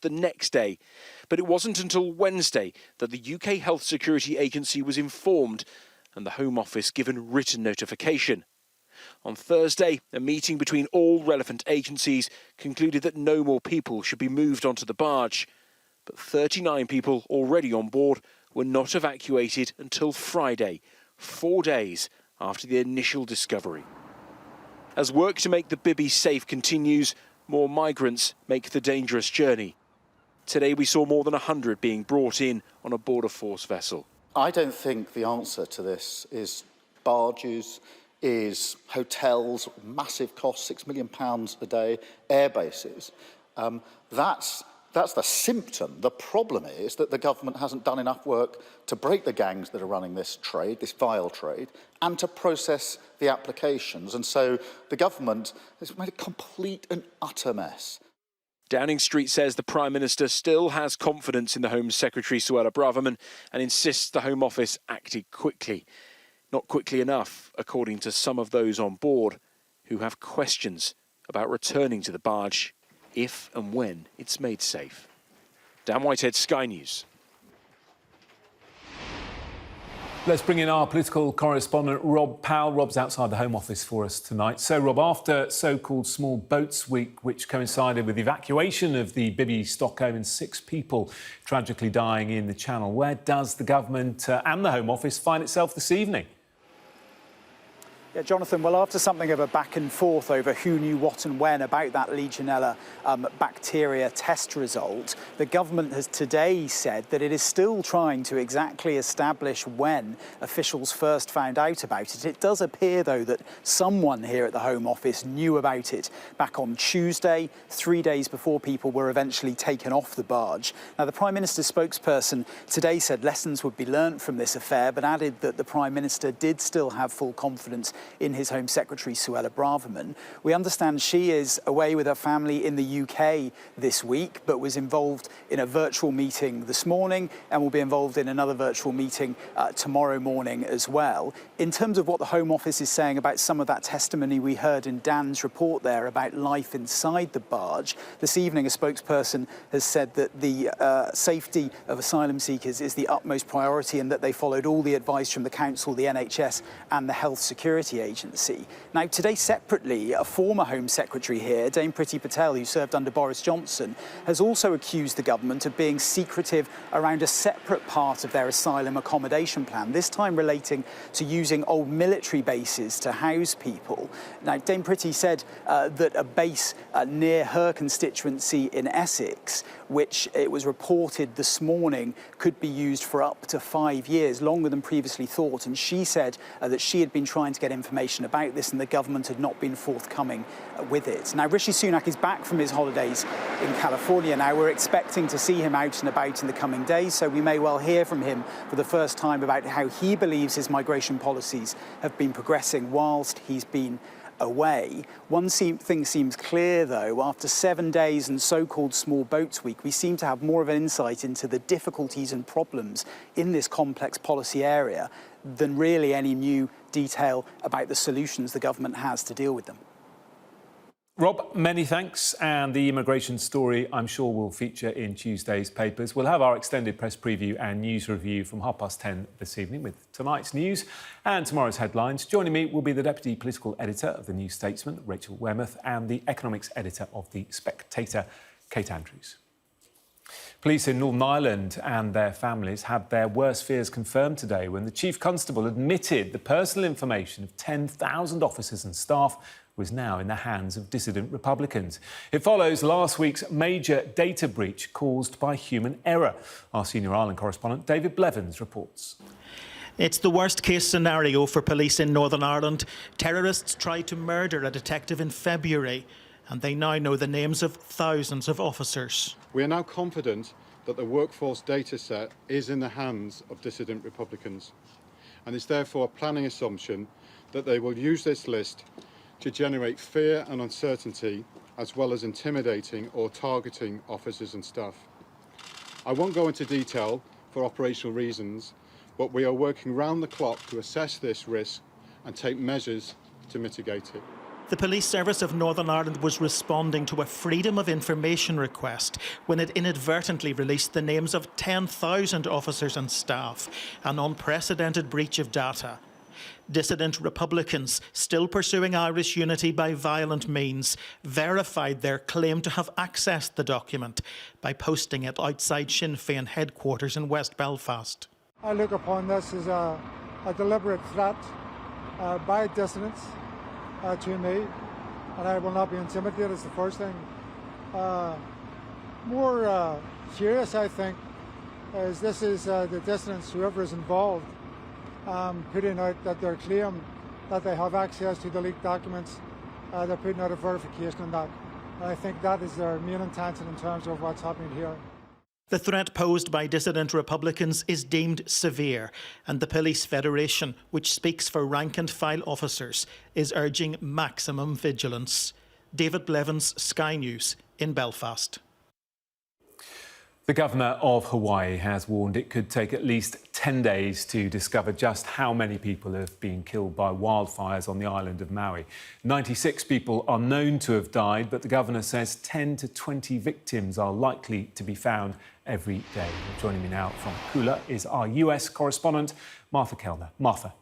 the next day. But it wasn't until Wednesday that the UK Health Security Agency was informed and the Home Office given written notification. On Thursday, a meeting between all relevant agencies concluded that no more people should be moved onto the barge. But 39 people already on board were not evacuated until Friday, 4 days after the initial discovery. As work to make the Bibby safe continues, more migrants make the dangerous journey. Today we saw more than 100 being brought in on a border force vessel. I don't think the answer to this is barges, is hotels, massive cost, £6 million a day, air bases. That's the symptom. The problem is that the government hasn't done enough work to break the gangs that are running this trade, this vile trade, and to process the applications. And so the government has made a complete and utter mess. Downing Street says the Prime Minister still has confidence in the Home Secretary, Suella Braverman, and insists the Home Office acted quickly. Not quickly enough, according to some of those on board who have questions about returning to the barge if and when it's made safe. Dan Whitehead, Sky News. Let's bring in our political correspondent, Rob Powell. Rob's outside the Home Office for us tonight. So, Rob, after so-called Small Boats Week, which coincided with the evacuation of the Bibby Stockholm and 6 people tragically dying in the Channel, where does the government and the Home Office find itself this evening? Yeah, Jonathan, well, after something of a back and forth over who knew what and when about that Legionella bacteria test result, the government has today said that it is still trying to exactly establish when officials first found out about it. It does appear, though, that someone here at the Home Office knew about it back on Tuesday, 3 days before people were eventually taken off the barge. Now, the Prime Minister's spokesperson today said lessons would be learnt from this affair, but added that the Prime Minister did still have full confidence in his Home Secretary, Suella Braverman. We understand she is away with her family in the UK this week, but was involved in a virtual meeting this morning and will be involved in another virtual meeting tomorrow morning as well. In terms of what the Home Office is saying about some of that testimony we heard in Dan's report there about life inside the barge, this evening a spokesperson has said that the safety of asylum seekers is the utmost priority and that they followed all the advice from the Council, the NHS and the Health Security Agency. Now, today separately, a former Home Secretary here, Dame Priti Patel, who served under Boris Johnson, has also accused the government of being secretive around a separate part of their asylum accommodation plan, this time relating to using old military bases to house people. Now, Dame Priti said that a base near her constituency in Essex, which it was reported this morning could be used for up to 5 years, longer than previously thought. And she said that she had been trying to get information about this and the government had not been forthcoming with it. Now, Rishi Sunak is back from his holidays in California now. We're expecting to see him out and about in the coming days, so we may well hear from him for the first time about how he believes his migration policies have been progressing whilst he's been away. One thing seems clear, though. After 7 days and so-called Small Boats Week, we seem to have more of an insight into the difficulties and problems in this complex policy area than really any new detail about the solutions the government has to deal with them. Rob, many thanks, and the immigration story I'm sure will feature in Tuesday's papers. We'll have our extended press preview and news review from 10:30 this evening with tonight's news and tomorrow's headlines. Joining me will be the Deputy Political Editor of the New Statesman, Rachel Wearmouth, and the Economics Editor of The Spectator, Kate Andrews. Police in Northern Ireland and their families had their worst fears confirmed today when the Chief Constable admitted the personal information of 10,000 officers and staff was now in the hands of dissident Republicans. It follows last week's major data breach caused by human error. Our senior Ireland correspondent David Blevins reports. It's the worst-case scenario for police in Northern Ireland. Terrorists tried to murder a detective in February, and they now know the names of thousands of officers. We are now confident that the workforce data set is in the hands of dissident Republicans, and it's therefore a planning assumption that they will use this list to generate fear and uncertainty, as well as intimidating or targeting officers and staff. I won't go into detail for operational reasons, but we are working round the clock to assess this risk and take measures to mitigate it. The Police Service of Northern Ireland was responding to a Freedom of Information request when it inadvertently released the names of 10,000 officers and staff, an unprecedented breach of data. Dissident Republicans, still pursuing Irish unity by violent means, verified their claim to have accessed the document by posting it outside Sinn Féin headquarters in West Belfast. I look upon this as a deliberate threat by dissidents to me, and I will not be intimidated, is the first thing. More serious, I think, is this is the dissidents, whoever is involved, putting out that their claim that they have access to the leaked documents, they're putting out a verification on that. And I think that is their main intention in terms of what's happening here. The threat posed by dissident Republicans is deemed severe, and the Police Federation, which speaks for rank-and-file officers, is urging maximum vigilance. David Blevins, Sky News in Belfast. The Governor of Hawaii has warned it could take at least 10 days to discover just how many people have been killed by wildfires on the island of Maui. 96 people are known to have died, but the Governor says 10 to 20 victims are likely to be found every day. Joining me now from Kula is our US correspondent, Martha Kellner. Martha.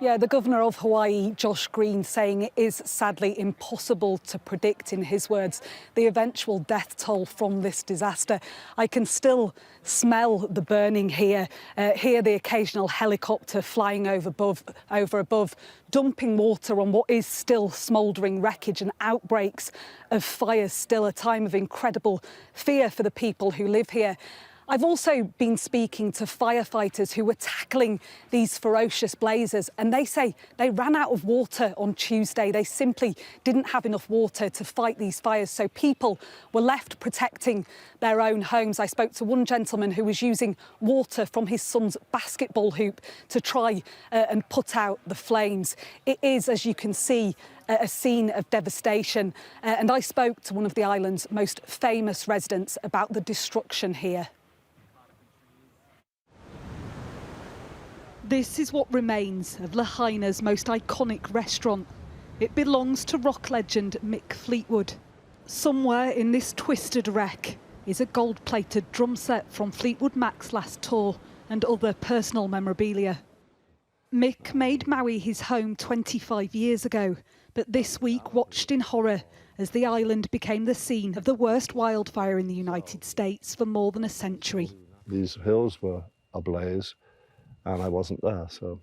Yeah, the Governor of Hawaii, Josh Green, saying it is sadly impossible to predict, in his words, the eventual death toll from this disaster. I can still smell the burning here, hear the occasional helicopter flying over above, dumping water on what is still smouldering wreckage, and outbreaks of fires, still a time of incredible fear for the people who live here. I've also been speaking to firefighters who were tackling these ferocious blazes, and they say they ran out of water on Tuesday. They simply didn't have enough water to fight these fires, so people were left protecting their own homes. I spoke to one gentleman who was using water from his son's basketball hoop to try and put out the flames. It is, as you can see, a scene of devastation, and I spoke to one of the island's most famous residents about the destruction here. This is what remains of Lahaina's most iconic restaurant. It belongs to rock legend Mick Fleetwood. Somewhere in this twisted wreck is a gold-plated drum set from Fleetwood Mac's last tour and other personal memorabilia. Mick made Maui his home 25 years ago, but this week watched in horror as the island became the scene of the worst wildfire in the United States for more than a century. These hills were ablaze, and I wasn't there, so.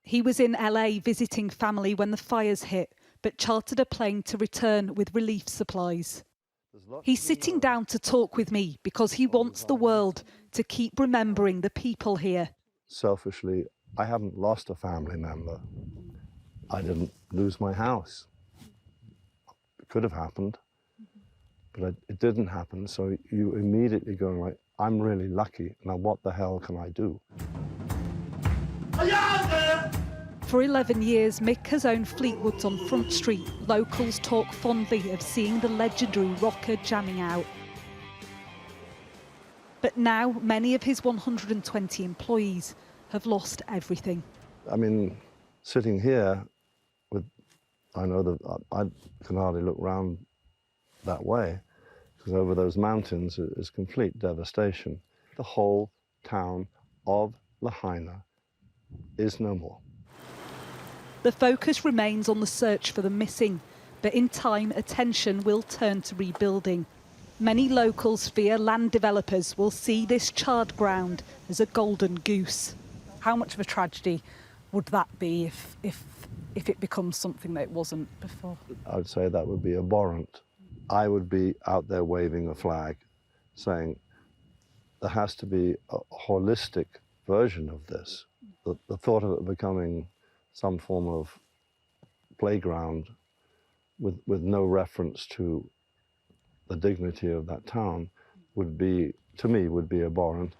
He was in LA visiting family when the fires hit, but chartered a plane to return with relief supplies. He's sitting down to talk with me because he wants the world to keep remembering the people here. Selfishly, I haven't lost a family member. I didn't lose my house. It could have happened, but it didn't happen, so you immediately go like, I'm really lucky, now what the hell can I do? For 11 years, Mick has owned Fleetwoods on Front Street. Locals talk fondly of seeing the legendary rocker jamming out. But now, many of his 120 employees have lost everything. I mean, sitting here, I know that I can hardly look round that way, because over those mountains is complete devastation. The whole town of Lahaina is no more. The focus remains on the search for the missing, but in time, attention will turn to rebuilding. Many locals fear land developers will see this charred ground as a golden goose. How much of a tragedy would that be if it becomes something that it wasn't before? I would say that would be abhorrent. I would be out there waving a flag saying there has to be a holistic version of this. The thought of it becoming some form of playground with no reference to the dignity of that town would be, to me, would be abhorrent.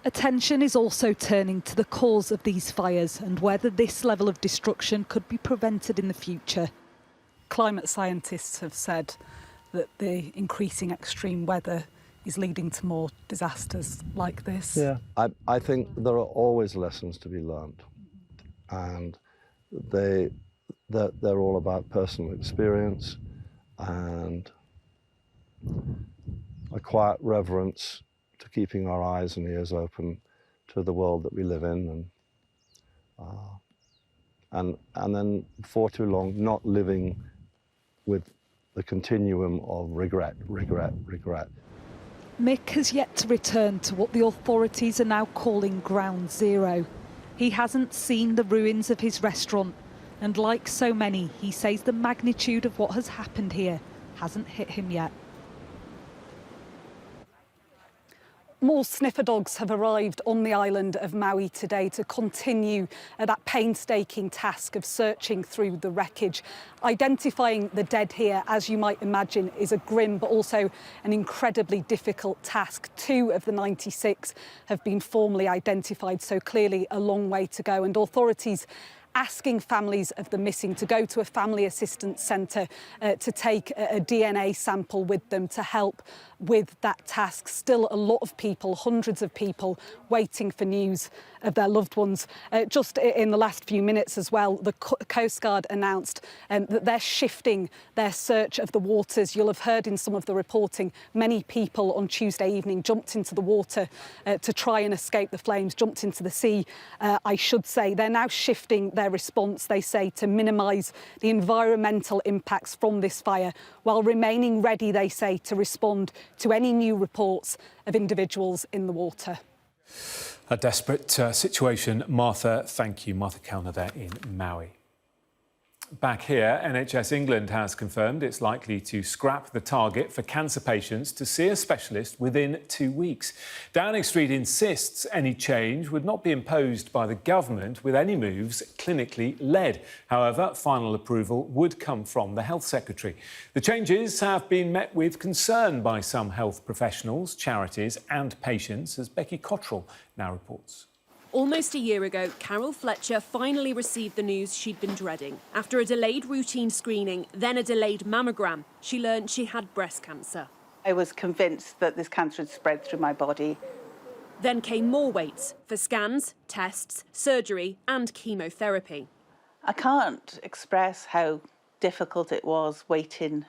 Attention is also turning to the cause of these fires and whether this level of destruction could be prevented in the future. Climate scientists have said that the increasing extreme weather is leading to more disasters like this. Yeah, I think there are always lessons to be learned, and they they're all about personal experience and a quiet reverence to keeping our eyes and ears open to the world that we live in, and then for too long not living with the continuum of regret. Mick has yet to return to what the authorities are now calling Ground Zero. He hasn't seen the ruins of his restaurant, and like so many, he says the magnitude of what has happened here hasn't hit him yet. More sniffer dogs have arrived on the island of Maui today to continue that painstaking task of searching through the wreckage. Identifying the dead here, as you might imagine, is a grim but also an incredibly difficult task. 2 of the 96 have been formally identified, so clearly a long way to go. And authorities asking families of the missing to go to a family assistance centre to take a DNA sample with them to help with that task. Still a lot of people, hundreds of people, waiting for news of their loved ones. Just in the last few minutes as well, the Coast Guard announced that they're shifting their search of the waters. You'll have heard in some of the reporting, many people on Tuesday evening jumped into the water to try and escape the flames, jumped into the sea, I should say. They're now shifting their response, they say, to minimise the environmental impacts from this fire, while remaining ready, they say, to respond to any new reports of individuals in the water. A desperate situation. Martha, thank you. Martha Kellner there in Maui. Back here, NHS England has confirmed it's likely to scrap the target for cancer patients to see a specialist within 2 weeks. Downing Street insists any change would not be imposed by the government, with any moves clinically led. However, final approval would come from the Health Secretary. The changes have been met with concern by some health professionals, charities and patients, as Becky Cottrell now reports. Almost a year ago, Carol Fletcher finally received the news she'd been dreading. After a delayed routine screening, then a delayed mammogram, she learned she had breast cancer. I was convinced that this cancer had spread through my body. Then came more waits for scans, tests, surgery and chemotherapy. I can't express how difficult it was waiting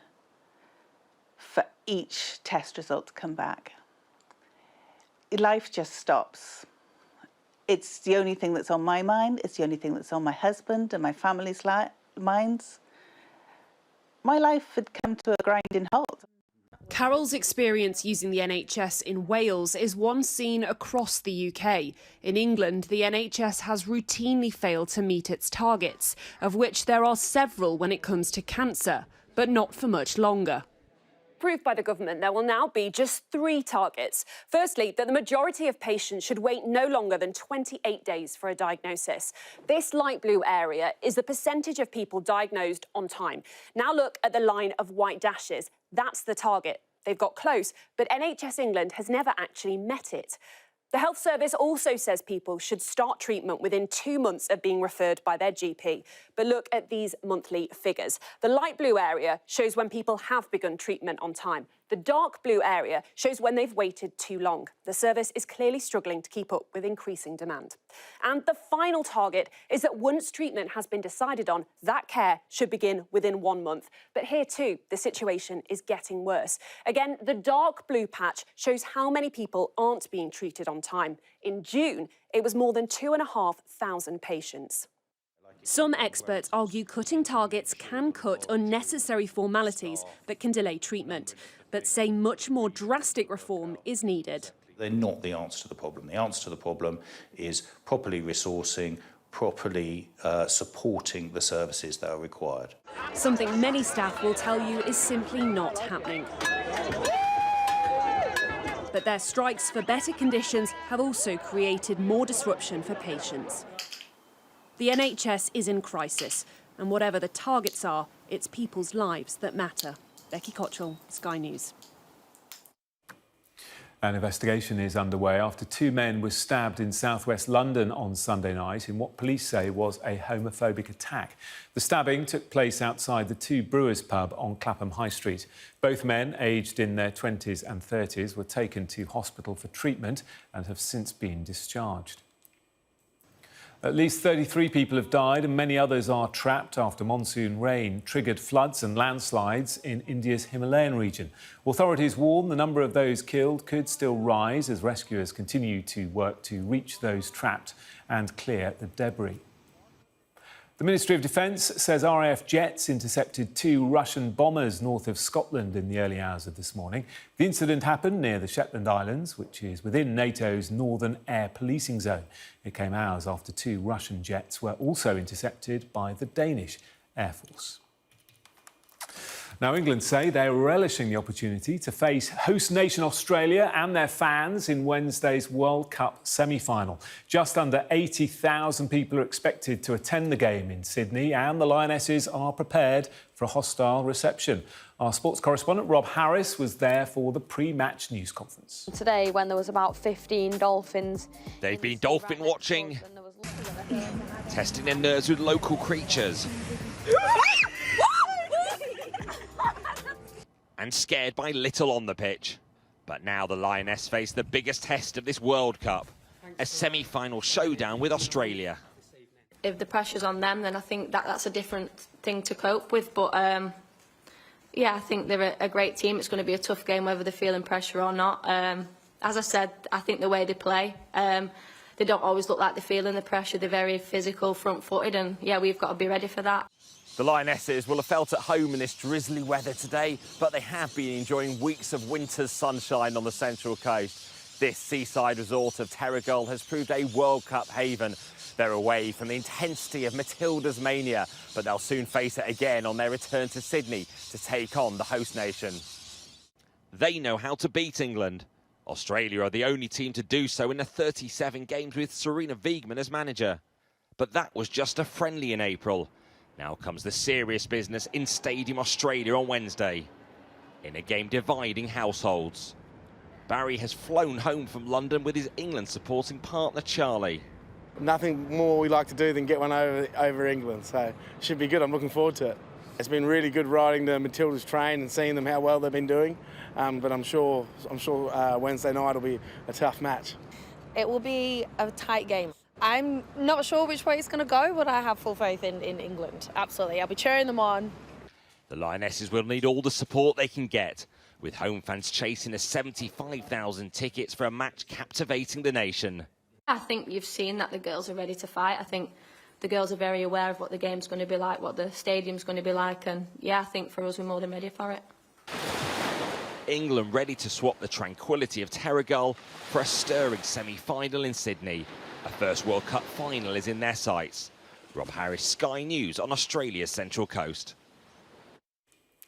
for each test result to come back. Life just stops. It's the only thing that's on my mind. It's the only thing that's on my husband and my family's minds. My life had come to a grinding halt. Carol's experience using the NHS in Wales is one seen across the UK. In England, the NHS has routinely failed to meet its targets, of which there are several when it comes to cancer, but not for much longer. Approved by the government, there will now be just 3 targets. Firstly, that the majority of patients should wait no longer than 28 days for a diagnosis. This light blue area is the percentage of people diagnosed on time. Now look at the line of white dashes. That's the target. They've got close, but NHS England has never actually met it. The Health Service also says people should start treatment within 2 months of being referred by their GP. But look at these monthly figures. The light blue area shows when people have begun treatment on time. The dark blue area shows when they've waited too long. The service is clearly struggling to keep up with increasing demand. And the final target is that once treatment has been decided on, that care should begin within 1 month. But here too, the situation is getting worse. Again, the dark blue patch shows how many people aren't being treated on time. In June, it was more than 2,500 patients. Some experts argue cutting targets can cut unnecessary formalities that can delay treatment, but say much more drastic reform is needed. They're not the answer to the problem. The answer to the problem is properly resourcing, properly supporting the services that are required. Something many staff will tell you is simply not happening. But their strikes for better conditions have also created more disruption for patients. The NHS is in crisis, and whatever the targets are, it's people's lives that matter. Becky Cottrell, Sky News. An investigation is underway after 2 men were stabbed in southwest London on Sunday night in what police say was a homophobic attack. The stabbing took place outside the 2 Brewers pub on Clapham High Street. Both men, aged in their 20s and 30s, were taken to hospital for treatment and have since been discharged. At least 33 people have died and many others are trapped after monsoon rain triggered floods and landslides in India's Himalayan region. Authorities warn the number of those killed could still rise as rescuers continue to work to reach those trapped and clear the debris. The Ministry of Defence says RAF jets intercepted 2 Russian bombers north of Scotland in the early hours of this morning. The incident happened near the Shetland Islands, which is within NATO's northern air policing zone. It came hours after 2 Russian jets were also intercepted by the Danish Air Force. Now, England say they're relishing the opportunity to face host nation Australia and their fans in Wednesday's World Cup semi-final. Just under 80,000 people are expected to attend the game in Sydney, and the Lionesses are prepared for a hostile reception. Our sports correspondent Rob Harris was there for the pre-match news conference. Today, when there was about 15 dolphins... They've been dolphin watching, testing their nerves with local creatures. And scared by little on the pitch. But now the Lioness face the biggest test of this World Cup, a semi-final showdown with Australia. If the pressure's on them, then I think that's a different thing to cope with. But, yeah, I think they're a great team. It's going to be a tough game, whether they're feeling pressure or not. As I said, I think the way they play, they don't always look like they're feeling the pressure. They're very physical, front-footed, and, yeah, we've got to be ready for that. The Lionesses will have felt at home in this drizzly weather today, but they have been enjoying weeks of winter's sunshine on the Central Coast. This seaside resort of Terrigal has proved a World Cup haven. They're away from the intensity of Matilda's mania, but they'll soon face it again on their return to Sydney to take on the host nation. They know how to beat England. Australia are the only team to do so in the 37 games with Serena Wiegman as manager. But that was just a friendly in April. Now comes the serious business in Stadium Australia on Wednesday, in a game dividing households. Barry has flown home from London with his England supporting partner Charlie. Nothing more we like to do than get one over England, so it should be good. I'm looking forward to it. It's been really good riding the Matildas train and seeing them how well they've been doing, but I'm sure Wednesday night will be a tough match. It will be a tight game. I'm not sure which way it's going to go, but I have full faith in England. Absolutely. I'll be cheering them on. The Lionesses will need all the support they can get, with home fans chasing the 75,000 tickets for a match captivating the nation. I think you've seen that the girls are ready to fight. I think the girls are very aware of what the game's going to be like, what the stadium's going to be like, and yeah, I think for us we're more than ready for it. England ready to swap the tranquility of Terrigal for a stirring semi-final in Sydney. A first World Cup final is in their sights. Rob Harris, Sky News on Australia's Central Coast.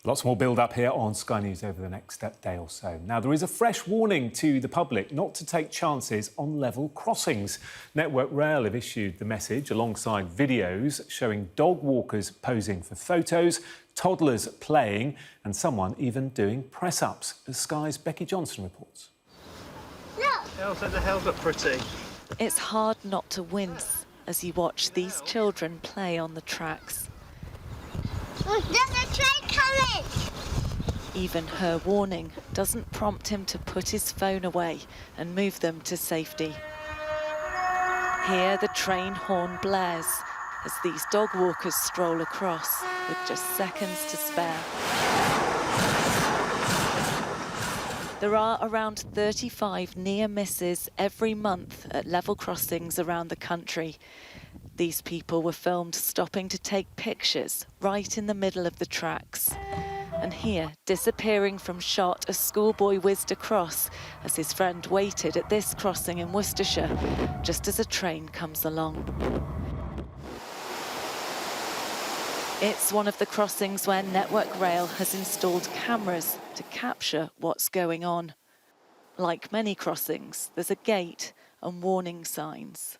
Lots more build-up here on Sky News over the next day or so. Now, there is a fresh warning to the public not to take chances on level crossings. Network Rail have issued the message alongside videos showing dog walkers posing for photos, toddlers playing and someone even doing press-ups, as Sky's Becky Johnson reports. No! The hills look pretty. It's hard not to wince as you watch these children play on the tracks. There's a train coming! Even her warning doesn't prompt him to put his phone away and move them to safety. Here the train horn blares as these dog walkers stroll across with just seconds to spare. There are around 35 near misses every month at level crossings around the country. These people were filmed stopping to take pictures right in the middle of the tracks. And here, disappearing from shot, a schoolboy whizzed across as his friend waited at this crossing in Worcestershire, just as a train comes along. It's one of the crossings where Network Rail has installed cameras to capture what's going on. Like many crossings, there's a gate and warning signs.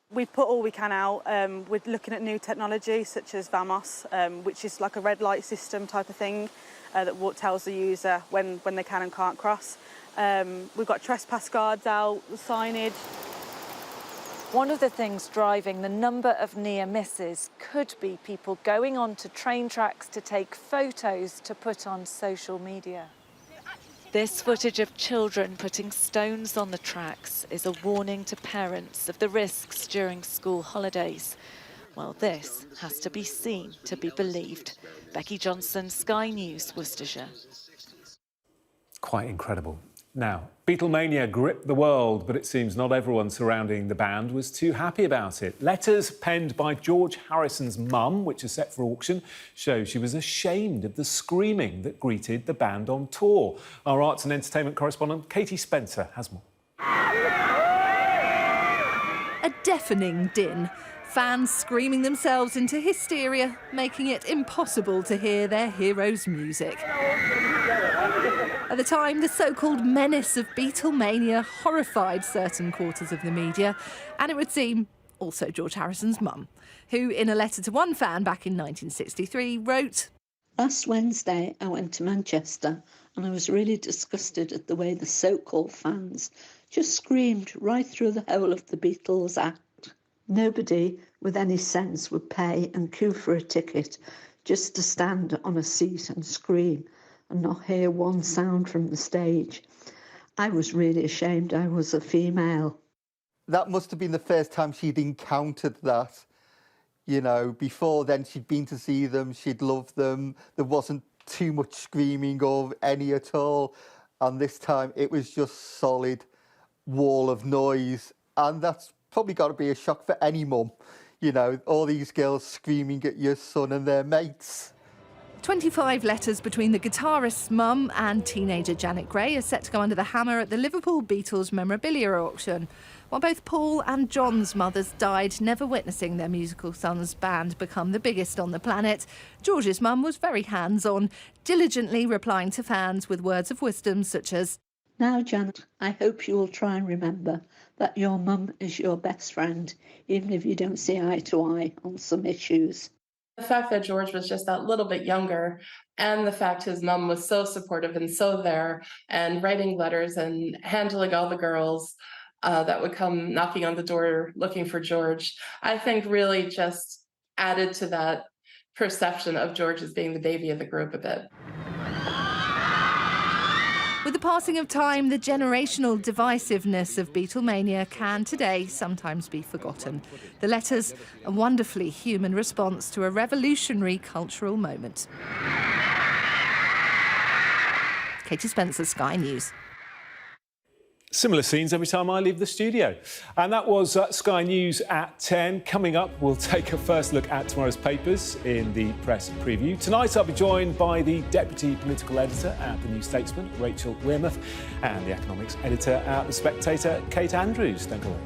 We've put all we can out. We're looking at new technology such as VAMOS, which is like a red light system type of thing that tells the user when they can and can't cross. We've got trespass guards out, signage. One of the things driving the number of near misses could be people going onto train tracks to take photos to put on social media. This footage of children putting stones on the tracks is a warning to parents of the risks during school holidays. Well, this has to be seen to be believed. Becky Johnson, Sky News, Worcestershire. Quite incredible. Now, Beatlemania gripped the world, but it seems not everyone surrounding the band was too happy about it. Letters penned by George Harrison's mum, which are set for auction, show she was ashamed of the screaming that greeted the band on tour. Our arts and entertainment correspondent Katie Spencer has more. A deafening din. Fans screaming themselves into hysteria, making it impossible to hear their heroes' music. At the time, the so-called menace of Beatlemania horrified certain quarters of the media, and it would seem also George Harrison's mum, who, in a letter to one fan back in 1963, wrote, "Last Wednesday, I went to Manchester and I was really disgusted at the way the so-called fans just screamed right through the whole of the Beatles act. Nobody with any sense would pay and queue for a ticket just to stand on a seat and scream and not hear one sound from the stage. I was really ashamed I was a female." That must have been the first time she'd encountered that. You know, before then she'd been to see them, she'd loved them, there wasn't too much screaming or any at all. And this time it was just solid wall of noise. And that's probably got to be a shock for any mum. You know, all these girls screaming at your son and their mates. 25 letters between the guitarist's mum and teenager Janet Gray are set to go under the hammer at the Liverpool Beatles memorabilia auction. While both Paul and John's mothers died, never witnessing their musical son's band become the biggest on the planet, George's mum was very hands-on, diligently replying to fans with words of wisdom such as, "Now, Janet, I hope you will try and remember that your mum is your best friend, even if you don't see eye to eye on some issues." The fact that George was just that little bit younger, and the fact his mum was so supportive and so there, and writing letters and handling all the girls that would come knocking on the door looking for George, I think really just added to that perception of George as being the baby of the group a bit. With the passing of time, the generational divisiveness of Beatlemania can today sometimes be forgotten. The letters, a wonderfully human response to a revolutionary cultural moment. Katie Spencer, Sky News. Similar scenes every time I leave the studio. And that was Sky News at 10. Coming up, we'll take a first look at tomorrow's papers in the press preview. Tonight, I'll be joined by the Deputy Political Editor at The New Statesman, Rachel Wearmouth, and the Economics Editor at The Spectator, Kate Andrews. Don't go away.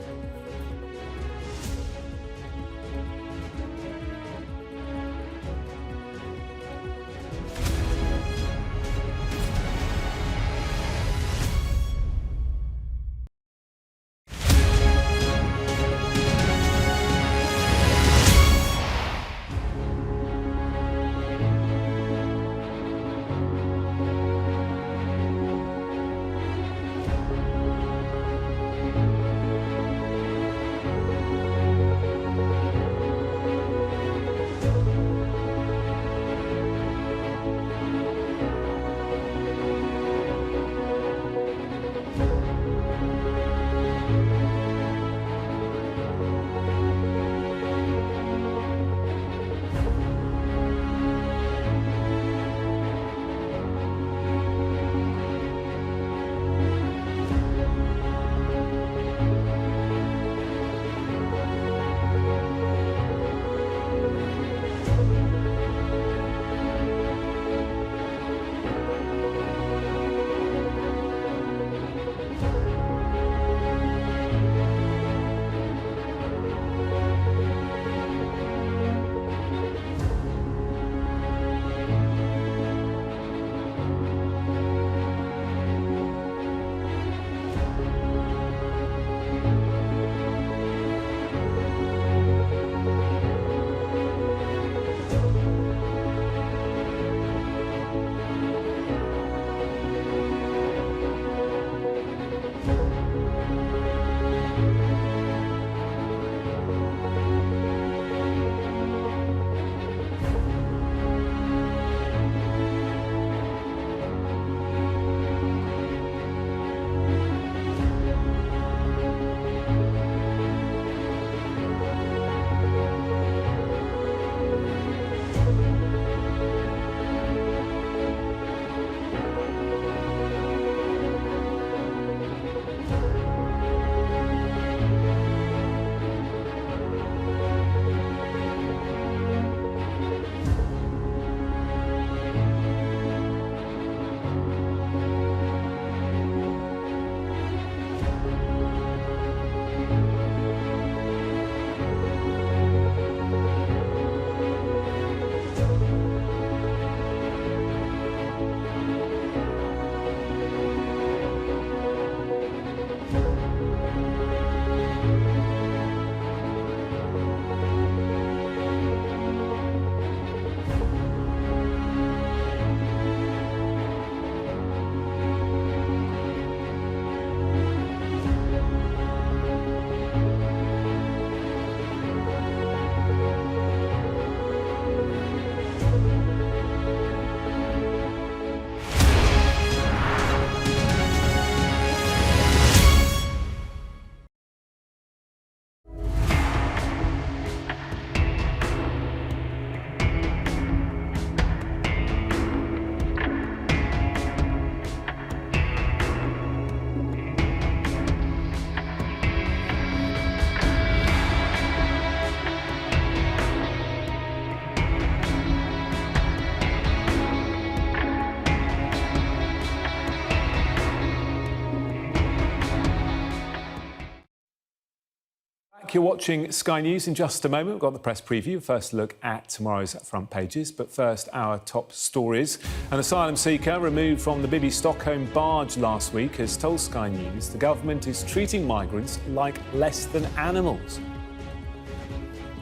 back. You're watching Sky News. In just a moment, we've got the press preview. First look at tomorrow's front pages. But first, our top stories. An asylum seeker removed from the Bibby Stockholm barge last week has told Sky News the government is treating migrants like less than animals.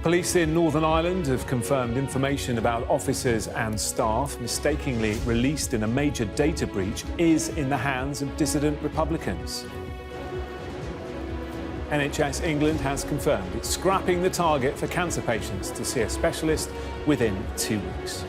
Police in Northern Ireland have confirmed information about officers and staff mistakenly released in a major data breach is in the hands of dissident Republicans. NHS England has confirmed it's scrapping the target for cancer patients to see a specialist within 2 weeks.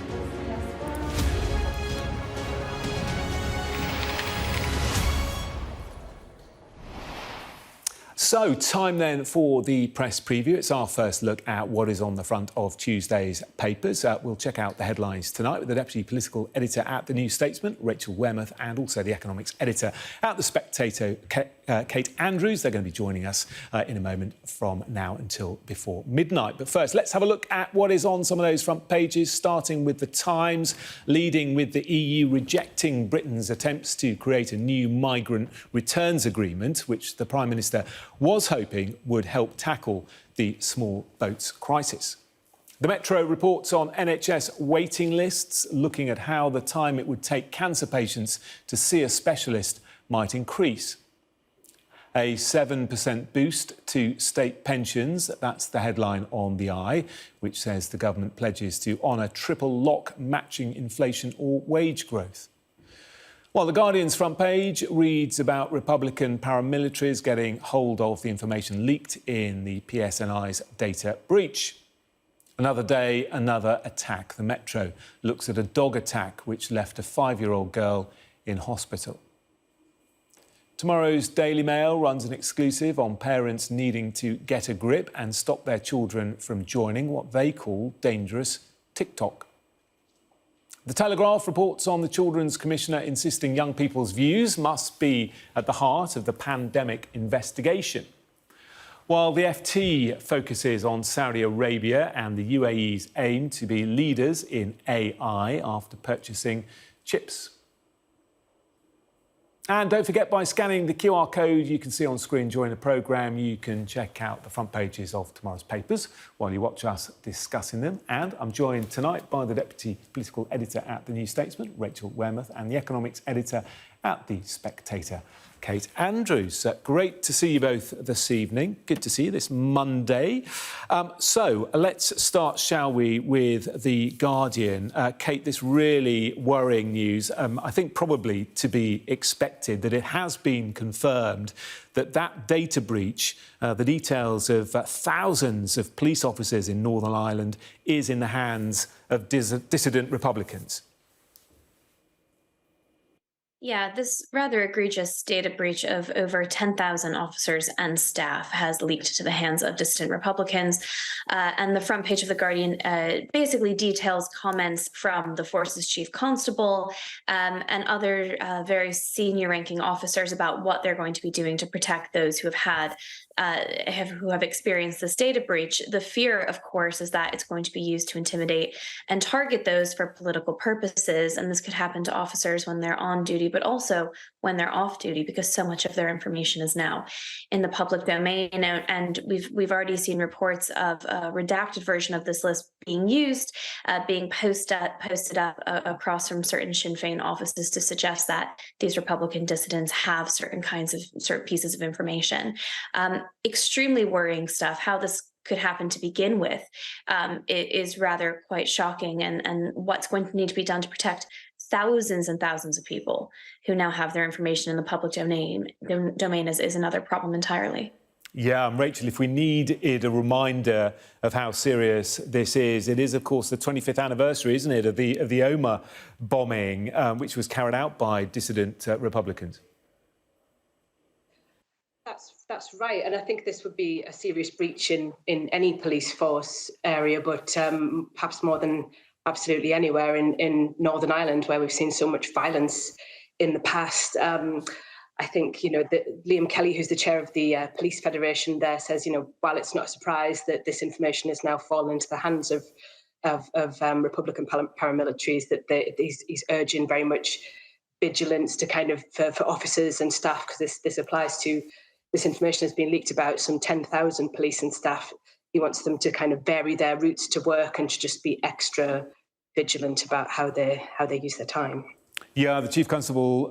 So, time then for the press preview. It's our first look at what is on the front of Tuesday's papers. We'll check out the headlines tonight with the Deputy Political Editor at The New Statesman, Rachel Wearmouth, and also the Economics Editor at The Spectator, Kate Andrews. They're going to be joining us in a moment from now until before midnight. But first, let's have a look at what is on some of those front pages, starting with The Times, leading with the EU rejecting Britain's attempts to create a new migrant returns agreement, which the Prime Minister was hoping would help tackle the small boats crisis. The Metro reports on NHS waiting lists, looking at how the time it would take cancer patients to see a specialist might increase. A 7% boost to state pensions, that's the headline on the Eye, which says the government pledges to honour triple lock matching inflation or wage growth. While the Guardian's front page reads about Republican paramilitaries getting hold of the information leaked in the PSNI's data breach. Another day, another attack. The Metro looks at a dog attack which left a 5-year-old girl in hospital. Tomorrow's Daily Mail runs an exclusive on parents needing to get a grip and stop their children from joining what they call dangerous TikTok. The Telegraph reports on the Children's Commissioner insisting young people's views must be at the heart of the pandemic investigation. While the FT focuses on Saudi Arabia and the UAE's aim to be leaders in AI after purchasing chips. And don't forget, by scanning the QR code you can see on screen during the programme, you can check out the front pages of tomorrow's papers while you watch us discussing them. And I'm joined tonight by the Deputy Political Editor at The New Statesman, Rachel Wearmouth, and the Economics Editor at The Spectator, Kate Andrews. Great to see you both this evening. Good to see you this Monday. So let's start, shall we, with The Guardian. Kate, this really worrying news, I think probably to be expected, that it has been confirmed that that data breach, the details of thousands of police officers in Northern Ireland, is in the hands of dissident Republicans. Yeah, this rather egregious data breach of over 10,000 officers and staff has leaked to the hands of dissident Republicans. And the front page of The Guardian basically details comments from the force's chief constable and other very senior ranking officers about what they're going to be doing to protect those who have experienced this data breach. The fear, of course, is that it's going to be used to intimidate and target those for political purposes. And this could happen to officers when they're on duty, but also when they're off duty, because so much of their information is now in the public domain. And we've already seen reports of a redacted version of this list being used, being posted up across from certain Sinn Féin offices to suggest that these Republican dissidents have certain pieces of information. Extremely worrying stuff. How this could happen to begin with is rather quite shocking, and what's going to need to be done to protect thousands and thousands of people who now have their information in the public domain is another problem entirely. Yeah, and Rachel, if we needed a reminder of how serious this is, it is, of course, the 25th anniversary, isn't it, of the Omagh bombing, which was carried out by dissident Republicans. That's right, and I think this would be a serious breach in any police force area, but perhaps more than absolutely anywhere in Northern Ireland, where we've seen so much violence in the past. I think, Liam Kelly, who's the chair of the Police Federation there, says, while it's not a surprise that this information has now fallen into the hands of Republican paramilitaries, that he's urging very much vigilance to for officers and staff, because this applies to this information has been leaked about some 10,000 police and staff. He wants them to kind of vary their routes to work and to just be extra vigilant about how they use their time. Yeah, the Chief Constable,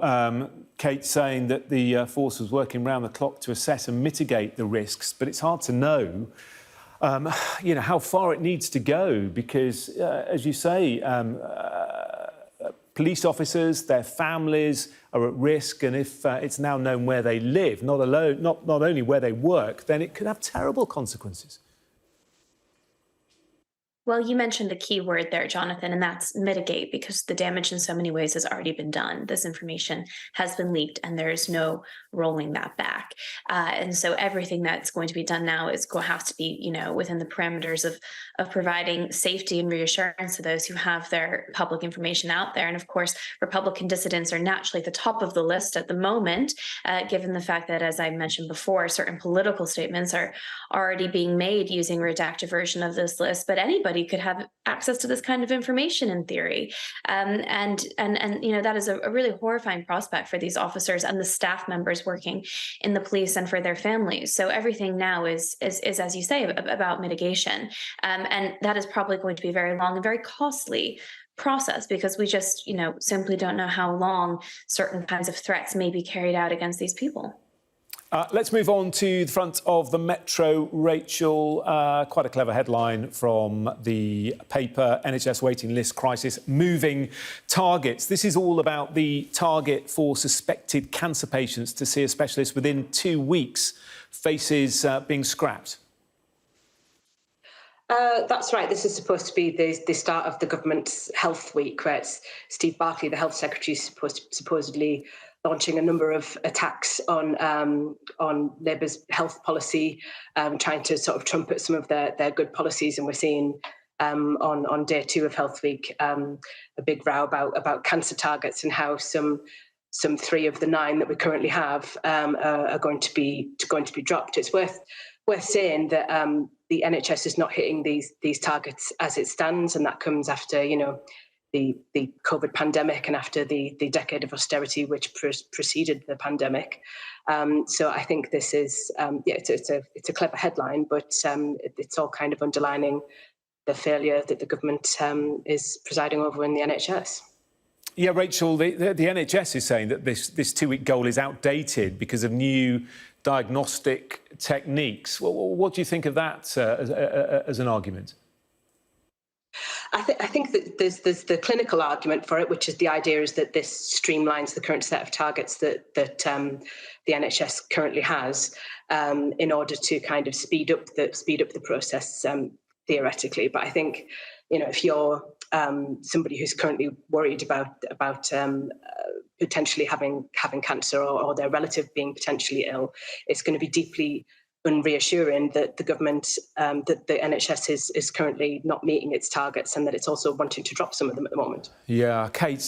Kate, saying that the force was working round the clock to assess and mitigate the risks, but it's hard to know, how far it needs to go because, as you say, police officers, their families are at risk, and if it's now known where they live, not only where they work, then it could have terrible consequences. Well, you mentioned the key word there, Jonathan, and that's mitigate, because the damage in so many ways has already been done. This information has been leaked and there is no rolling that back. And so everything that's going to be done now is going to have to be, within the parameters of providing safety and reassurance to those who have their public information out there. And of course, Republican dissidents are naturally at the top of the list at the moment, given the fact that, as I mentioned before, certain political statements are already being made using a redacted version of this list. But anybody could have access to this kind of information in theory. And that is a really horrifying prospect for these officers and the staff members working in the police and for their families. So everything now is as you say, about mitigation. And that is probably going to be a very long and very costly process because we just, simply don't know how long certain kinds of threats may be carried out against these people. Let's move on to the front of the Metro, Rachel. Quite a clever headline from the paper, NHS waiting list crisis, moving targets. This is all about the target for suspected cancer patients to see a specialist within 2 weeks faces being scrapped. That's right. This is supposed to be the start of the government's health week, where it's Steve Barclay, the health secretary, supposedly launching a number of attacks on Labour's health policy, trying to sort of trumpet some of their good policies. And we're seeing on day 2 of Health Week a big row about cancer targets and how some 3 of the 9 that we currently have are going to be dropped. It's worth saying that the NHS is not hitting these targets as it stands, and that comes after the COVID pandemic and after the decade of austerity which preceded the pandemic. So I think this is it's a clever headline, but it's all kind of underlining the failure that the government is presiding over in the NHS. Yeah, Rachel, the NHS is saying that this 2-week goal is outdated because of new diagnostic techniques. What do you think of that as an argument? I think that there's the clinical argument for it, which is the idea is that this streamlines the current set of targets that the NHS currently has in order to kind of speed up the process theoretically. But I think if you're somebody who's currently worried about potentially having cancer or their relative being potentially ill, it's going to be deeply unreassuring that the government, that the NHS is currently not meeting its targets and that it's also wanting to drop some of them at the moment. Yeah, Kate,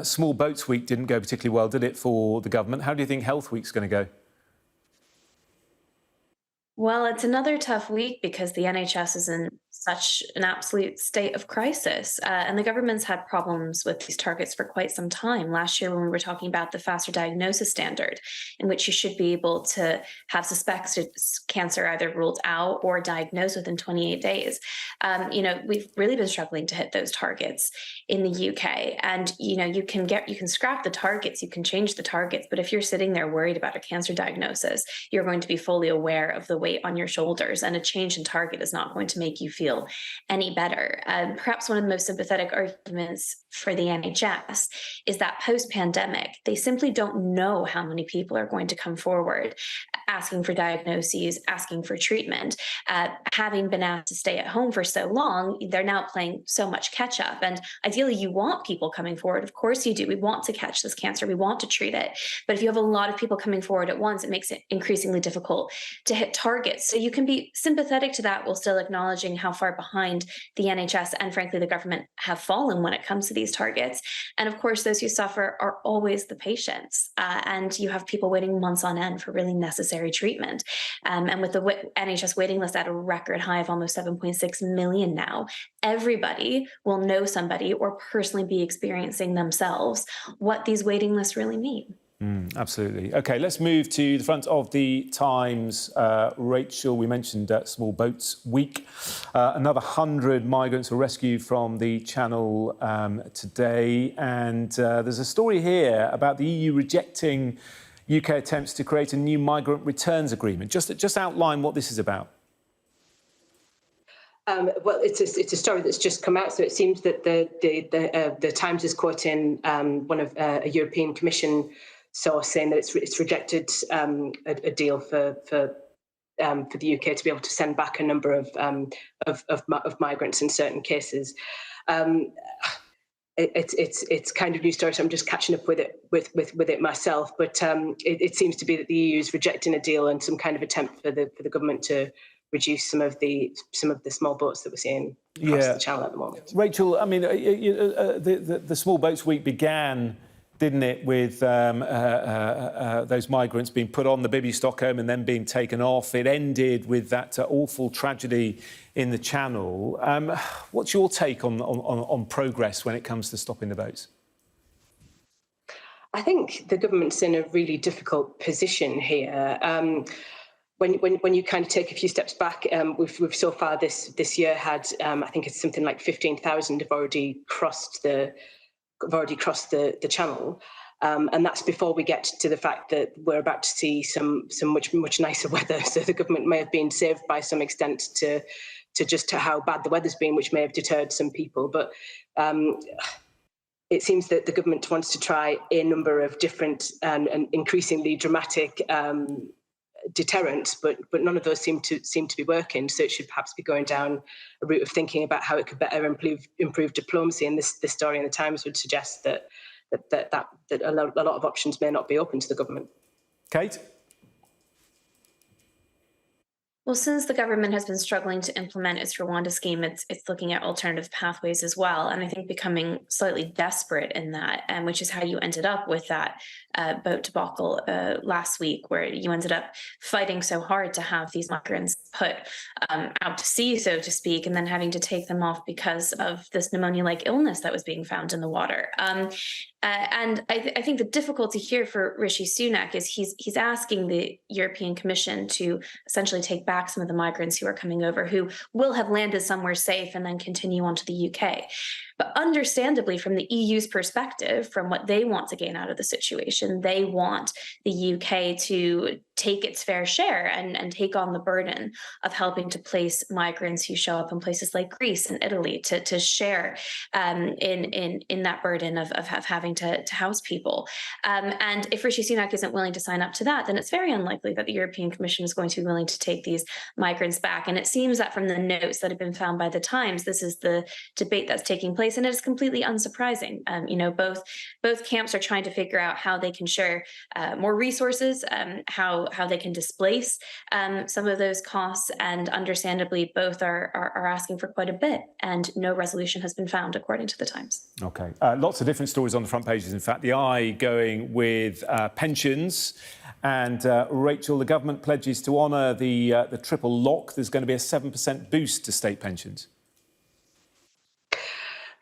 Small Boats Week didn't go particularly well, did it, for the government? How do you think Health Week's going to go? Well, it's another tough week because the NHS is in such an absolute state of crisis. And the government's had problems with these targets for quite some time. Last year, when we were talking about the faster diagnosis standard, in which you should be able to have suspected cancer either ruled out or diagnosed within 28 days, we've really been struggling to hit those targets in the UK. And, you can scrap the targets, you can change the targets, but if you're sitting there worried about a cancer diagnosis, you're going to be fully aware of the weight on your shoulders, and a change in target is not going to make you feel any better. Perhaps one of the most sympathetic arguments for the NHS is that post-pandemic, they simply don't know how many people are going to come forward asking for diagnoses, asking for treatment. Having been asked to stay at home for so long, they're now playing so much catch up. And ideally, you want people coming forward. Of course you do. We want to catch this cancer. We want to treat it. But if you have a lot of people coming forward at once, it makes it increasingly difficult to hit targets. So you can be sympathetic to that while still acknowledging how far behind the NHS and frankly the government have fallen when it comes to these targets. And of course, those who suffer are always the patients. And you have people waiting months on end for really necessary treatment. And with the NHS waiting list at a record high of almost 7.6 million now, everybody will know somebody or personally be experiencing themselves what these waiting lists really mean. Absolutely. OK, let's move to the front of the Times. Rachel, we mentioned Small Boats Week. Another 100 migrants were rescued from the Channel today. And there's a story here about the EU rejecting UK attempts to create a new migrant returns agreement. Just outline what this is about. Well, it's a story that's just come out. So it seems that the Times is quoting one of a European Commission source saying that it's rejected a deal for the UK to be able to send back a number of migrants in certain cases. It's kind of news story, so I'm just catching up with it myself. But it seems to be that the EU is rejecting a deal and some kind of attempt for the government to reduce some of the small boats that we're seeing across the Channel at the moment. Rachel, I mean, the Small Boats Week began, didn't it, with those migrants being put on the Bibby Stockholm and then being taken off. It ended with that awful tragedy in the Channel. What's your take on progress when it comes to stopping the boats? I think the government's in a really difficult position here. When you kind of take a few steps back, we've so far this year had I think it's something like 15,000 have already crossed the Channel, and that's before we get to the fact that we're about to see some much nicer weather. So the government may have been saved by some extent to just how bad the weather's been, which may have deterred some people. But it seems that the government wants to try a number of different and increasingly dramatic deterrents, but none of those seem to be working. So it should perhaps be going down a route of thinking about how it could better improve diplomacy. And this story in the Times would suggest that a lot of options may not be open to the government. Kate? Well, since the government has been struggling to implement its Rwanda scheme, it's looking at alternative pathways as well. And I think becoming slightly desperate in that, and which is how you ended up with that boat debacle last week, where you ended up fighting so hard to have these migrants put out to sea, so to speak, and then having to take them off because of this pneumonia-like illness that was being found in the water. And I think the difficulty here for Rishi Sunak is he's asking the European Commission to essentially take back some of the migrants who are coming over, who will have landed somewhere safe and then continue on to the UK. But understandably, from the EU's perspective, from what they want to gain out of the situation, they want the UK to take its fair share and take on the burden of helping to place migrants who show up in places like Greece and Italy to share in that burden of having to house people. And if Rishi Sunak isn't willing to sign up to that, then it's very unlikely that the European Commission is going to be willing to take these migrants back. And it seems that from the notes that have been found by the Times, this is the debate that's taking place, and it is completely unsurprising. Both camps are trying to figure out how they can share more resources, how they can displace some of those costs, and understandably, both are asking for quite a bit, and no resolution has been found, according to the Times. OK. Lots of different stories on the front pages. In fact, the Eye going with pensions. And Rachel, the government pledges to honour the triple lock. There's going to be a 7% boost to state pensions.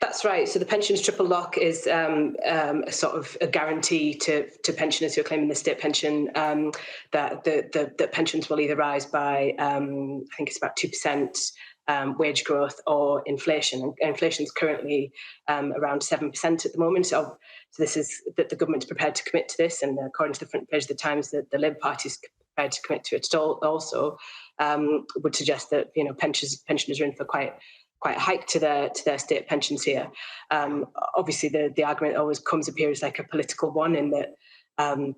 That's right. So the pensions triple lock is a sort of a guarantee to pensioners who are claiming the state pension that the pensions will either rise by, I think it's about 2%, wage growth or inflation. And inflation is currently around 7% at the moment. So this is that the government's prepared to commit to this, and according to the front page of the Times, that the Labour Party is prepared to commit to it also, would suggest that pensioners are in for quite a hike to their state pensions here. Obviously, the argument always appears like a political one, in that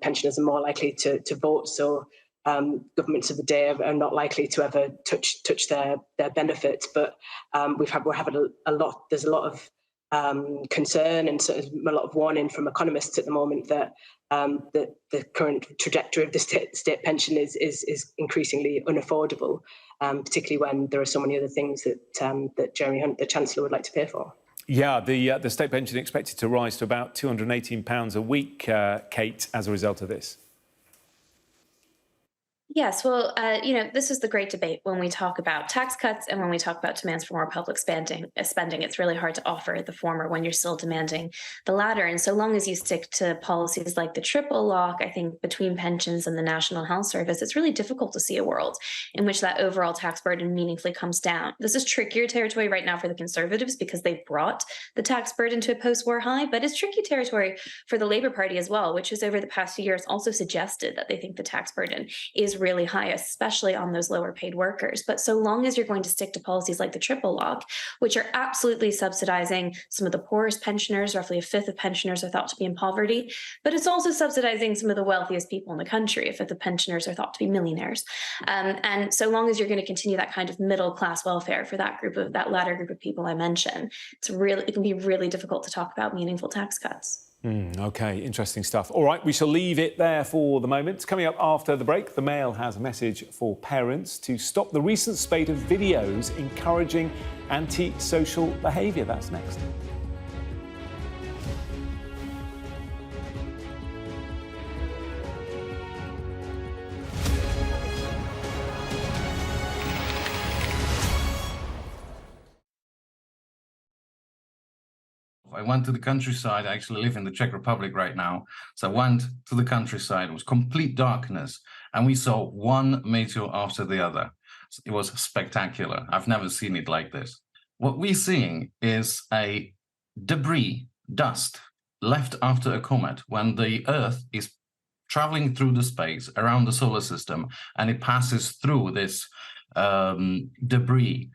pensioners are more likely to vote, so governments of the day are not likely to ever touch their benefits. But we're having a lot. There's a lot of concern and sort of a lot of warning from economists at the moment that the current trajectory of the state pension is increasingly unaffordable, particularly when there are so many other things that Jeremy Hunt, the Chancellor, would like to pay for. Yeah, the state pension expected to rise to about £218 a week, Kate, as a result of this. Yes, well, this is the great debate when we talk about tax cuts and when we talk about demands for more public spending. It's really hard to offer the former when you're still demanding the latter. And so long as you stick to policies like the triple lock, I think between pensions and the National Health Service, it's really difficult to see a world in which that overall tax burden meaningfully comes down. This is trickier territory right now for the Conservatives because they brought the tax burden to a post-war high, but it's tricky territory for the Labour Party as well, which has over the past few years also suggested that they think the tax burden is really high, especially on those lower paid workers. But so long as you're going to stick to policies like the triple lock, which are absolutely subsidizing some of the poorest pensioners, roughly a fifth of pensioners are thought to be in poverty, but it's also subsidizing some of the wealthiest people in the country, a fifth of pensioners are thought to be millionaires. And so long as you're going to continue that kind of middle class welfare for that latter group of people I mentioned, it can be really difficult to talk about meaningful tax cuts. OK, interesting stuff. All right, we shall leave it there for the moment. Coming up after the break, the Mail has a message for parents to stop the recent spate of videos encouraging anti-social behaviour. That's next. I went to the countryside. I actually live in the Czech Republic right now. So I went to the countryside. It was complete darkness. And we saw one meteor after the other. It was spectacular. I've never seen it like this. What we're seeing is a debris, dust, left after a comet when the Earth is traveling through the space around the solar system and it passes through this debris.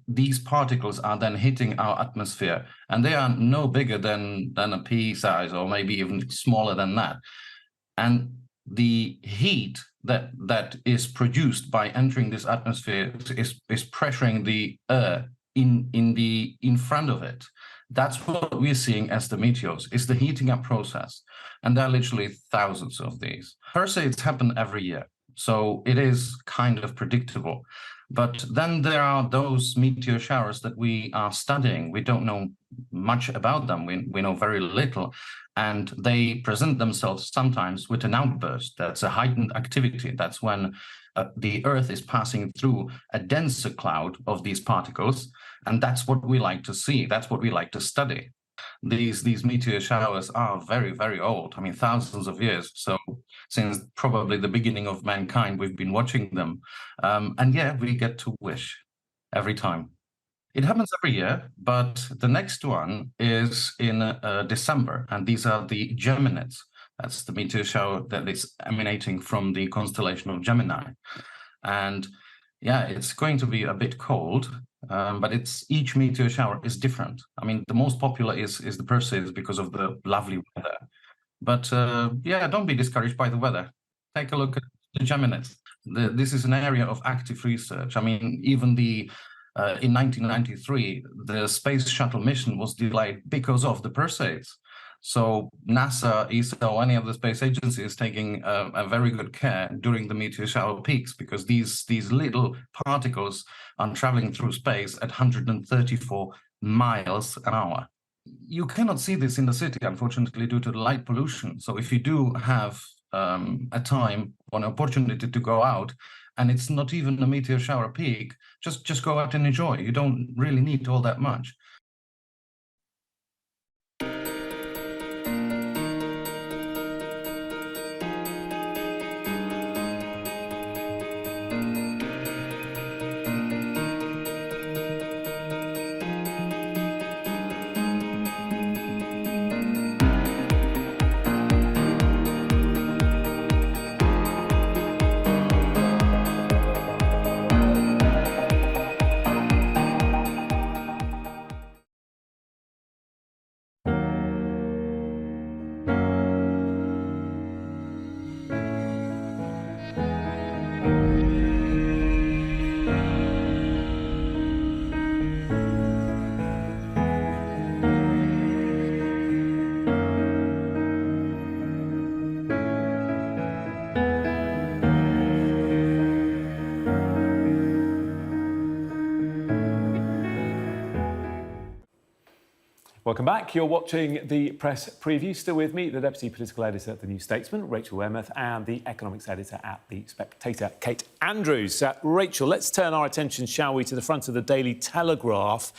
These particles are then hitting our atmosphere, and they are no bigger than a pea size, or maybe even smaller than that. And the heat that is produced by entering this atmosphere is pressuring the air in front of it. That's what we're seeing as the meteors, is the heating up process. And there are literally thousands of these. Per se, it's happened every year, so it is kind of predictable. But then there are those meteor showers that we are studying. We don't know much about them. We know very little. And they present themselves sometimes with an outburst. That's a heightened activity. That's when the Earth is passing through a denser cloud of these particles. And that's what we like to see. That's what we like to study. These meteor showers are very, very old. I mean, thousands of years. So since probably the beginning of mankind, we've been watching them. And yeah, we get to wish every time. It happens every year, but the next one is in December. And these are the Geminids. That's the meteor shower that is emanating from the constellation of Gemini. And yeah, it's going to be a bit cold. But each meteor shower is different. I mean, the most popular is the Perseus because of the lovely weather. But yeah, don't be discouraged by the weather. Take a look at the Geminids. This is an area of active research. I mean, even in 1993, the space shuttle mission was delayed because of the Perseus. So NASA, ESA, or any of the space agency is taking a very good care during the meteor shower peaks, because these little particles are traveling through space at 134 miles an hour. You cannot see this in the city, unfortunately, due to the light pollution. So if you do have a time or an opportunity to go out, and it's not even a meteor shower peak, just go out and enjoy. You don't really need all that much. Welcome back. You're watching the press preview. Still with me, the Deputy Political Editor at The New Statesman, Rachel Weymouth, and the Economics Editor at The Spectator, Kate Andrews. Rachel, let's turn our attention, shall we, to the front of the Daily Telegraph.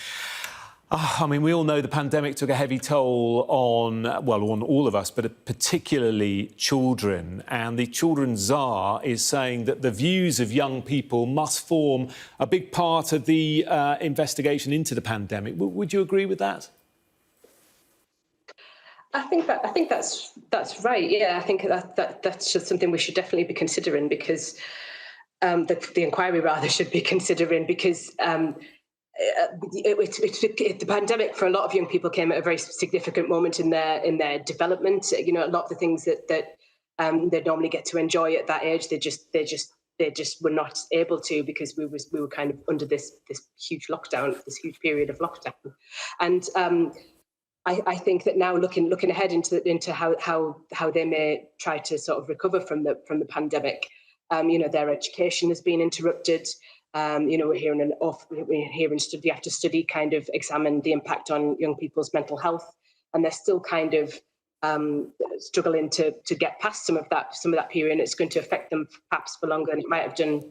I mean, we all know the pandemic took a heavy toll on all of us, but particularly children. And the Children's Tsar is saying that the views of young people must form a big part of the investigation into the pandemic. Would you agree with that? I think that's right. Yeah, I think that's just something we should definitely be considering, because the inquiry rather should be considering, because the pandemic for a lot of young people came at a very significant moment in their development. You know, a lot of the things that they normally get to enjoy at that age, they just were not able to, because we were kind of under this huge lockdown, this huge period of lockdown. And I think that now looking ahead into how they may try to sort of recover from the pandemic, you know, their education has been interrupted. You know, we're hearing study after study kind of examine the impact on young people's mental health, and they're still kind of struggling to get past some of that period. And it's going to affect them perhaps for longer than it might have done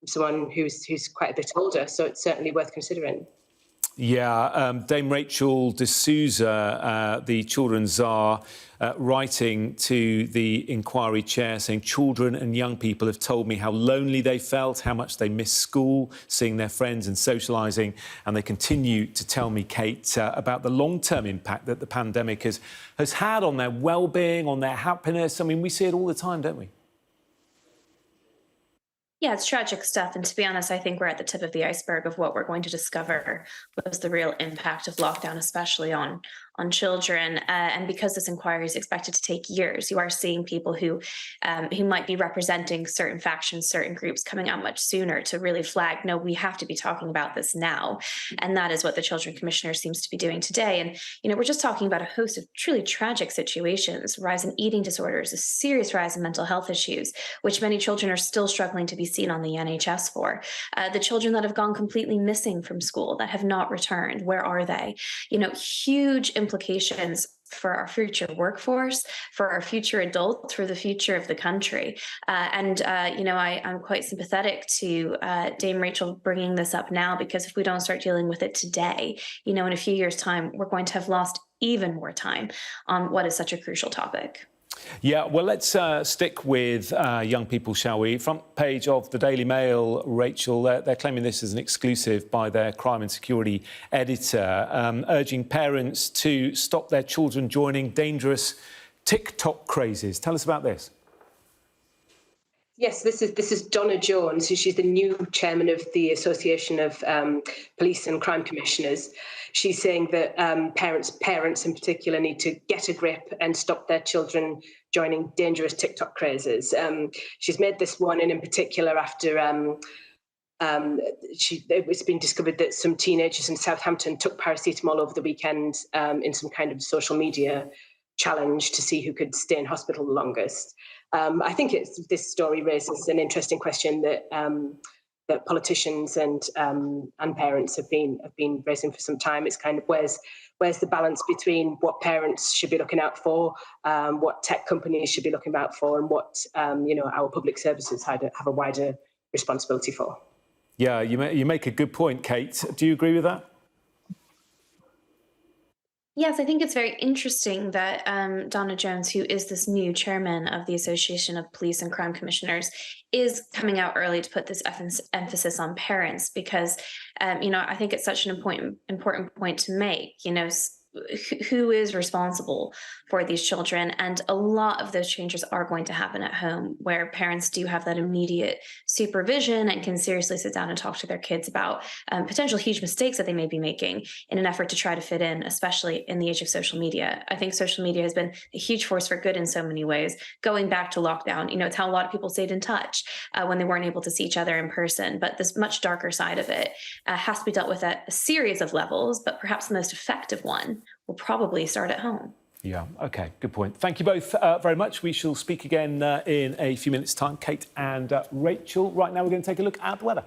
someone who's quite a bit older. So it's certainly worth considering. Yeah, Dame Rachel D'Souza, the Children's Tsar, writing to the inquiry chair, saying children and young people have told me how lonely they felt, how much they miss school, seeing their friends and socialising, and they continue to tell me, Kate, about the long-term impact that the pandemic has had on their well-being, on their happiness. I mean, we see it all the time, don't we? Yeah, it's tragic stuff. And to be honest, I think we're at the tip of the iceberg of what we're going to discover was the real impact of lockdown, especially on children. And because this inquiry is expected to take years, you are seeing people who might be representing certain factions, certain groups coming out much sooner to really flag, no, we have to be talking about this now. And that is what the Children Commissioner seems to be doing today. And, you know, we're just talking about a host of truly tragic situations, rise in eating disorders, a serious rise in mental health issues, which many children are still struggling to be seen on the NHS for. The children that have gone completely missing from school, that have not returned, where are they? You know, huge implications for our future workforce, for our future adults, for the future of the country. You know, I'm quite sympathetic to Dame Rachel bringing this up now, because if we don't start dealing with it today, you know, in a few years' time, we're going to have lost even more time on what is such a crucial topic. Yeah, well, let's stick with young people, shall we? Front page of the Daily Mail, Rachel, they're claiming this as an exclusive by their crime and security editor, urging parents to stop their children joining dangerous TikTok crazes. Tell us about this. Yes, this is Donna Jones. She's the new chairman of the Association of Police and Crime Commissioners. She's saying that parents in particular need to get a grip and stop their children joining dangerous TikTok crazes. She's made this warning in particular after it's been discovered that some teenagers in Southampton took paracetamol over the weekend in some kind of social media challenge to see who could stay in hospital the longest. I think this story raises an interesting question that politicians and parents have been raising for some time. It's kind of where's the balance between what parents should be looking out for, what tech companies should be looking out for, and what you know, our public services have a wider responsibility for. Yeah, you make a good point, Kate. Do you agree with that? Yes, I think it's very interesting that Donna Jones, who is this new chairman of the Association of Police and Crime Commissioners, is coming out early to put this emphasis on parents, because, you know, I think it's such an important point to make. You know, who is responsible for these children? And a lot of those changes are going to happen at home, where parents do have that immediate supervision and can seriously sit down and talk to their kids about potential huge mistakes that they may be making in an effort to try to fit in, especially in the age of social media. I think social media has been a huge force for good in so many ways. Going back to lockdown, you know, it's how a lot of people stayed in touch when they weren't able to see each other in person. But this much darker side of it has to be dealt with at a series of levels, but perhaps the most effective one will probably start at home. Yeah, OK, good point. Thank you both very much. We shall speak again in a few minutes' time, Kate and Rachel. Right now, we're going to take a look at the weather.